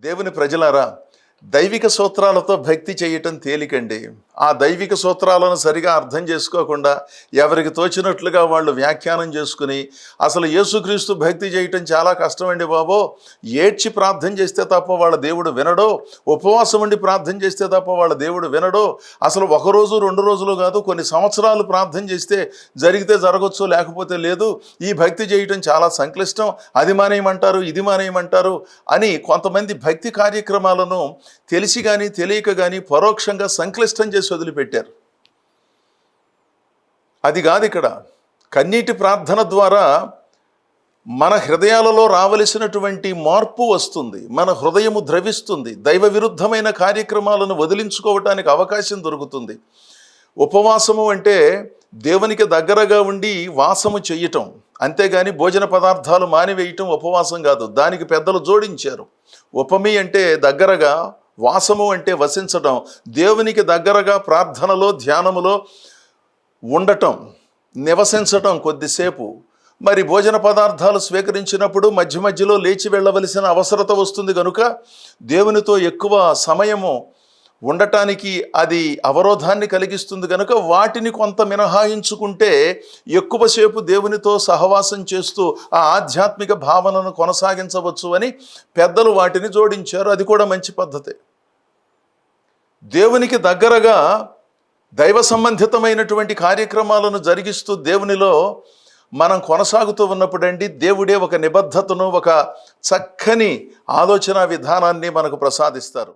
దేవుని ప్రజలారా, దైవిక సూత్రాలతో భక్తి చేయటం తేలికండి. ఆ దైవిక సూత్రాలను సరిగా అర్థం చేసుకోకుండా ఎవరికి తోచినట్లుగా వాళ్ళు వ్యాఖ్యానం చేసుకుని అసలు యేసుక్రీస్తు భక్తి చేయటం చాలా కష్టమండి బాబో, ఏడ్చి ప్రార్థన చేస్తే తప్ప వాళ్ళ దేవుడు వినడో, ఉపవాసం ఉండి ప్రార్థన చేస్తే తప్ప వాళ్ళ దేవుడు వినడో, అసలు ఒకరోజు 2 రోజులు కాదు కొన్ని సంవత్సరాలు ప్రార్థన చేస్తే జరిగితే జరగచ్చు, లేకపోతే లేదు, ఈ భక్తి చేయటం చాలా సంక్లిష్టం, అది మానేయమంటారు ఇది మానేయమంటారు అని కొంతమంది భక్తి కార్యక్రమాలను తెలిసి కానీ తెలియక కానీ పరోక్షంగా సంక్లిష్టం చేసి వదిలిపెట్టారు. అది కాదు ఇక్కడ. కన్నీటి ప్రార్థన ద్వారా మన హృదయాలలో రావలసినటువంటి మార్పు వస్తుంది, మన హృదయము ద్రవిస్తుంది, దైవ విరుద్ధమైన కార్యక్రమాలను వదిలించుకోవటానికి అవకాశం దొరుకుతుంది. ఉపవాసము అంటే దేవునికి దగ్గరగా ఉండి వాసము చెయ్యటం, అంతేగాని భోజన పదార్థాలు మానివేయటం ఉపవాసం కాదు. దానికి పెద్దలు జోడించారు. ఉపమి అంటే దగ్గరగా, వాసము అంటే వసించటం, దేవునికి దగ్గరగా ప్రార్థనలో ధ్యానములో ఉండటం, నివసించటం కొద్దిసేపు. మరి భోజన పదార్థాలు స్వీకరించినప్పుడు మధ్య మధ్యలో లేచి వెళ్ళవలసిన అవసరత వస్తుంది కనుక దేవునితో ఎక్కువ సమయము ఉండటానికి అది అవరోధాన్ని కలిగిస్తుంది కనుక వాటిని కొంత మినహాయించుకుంటే ఎక్కువసేపు దేవునితో సహవాసం చేస్తూ ఆ ఆధ్యాత్మిక భావనను కొనసాగించవచ్చు అని పెద్దలు వాటిని జోడించారు. అది కూడా మంచి పద్ధతే. దేవునికి దగ్గరగా దైవ సంబంధితమైనటువంటి కార్యక్రమాలను జరిగిస్తూ దేవునిలో మనం కొనసాగుతూ ఉన్నప్పుడండి దేవుడే ఒక నిబద్ధతను, ఒక చక్కని ఆలోచన విధానాన్ని మనకు ప్రసాదిస్తారు.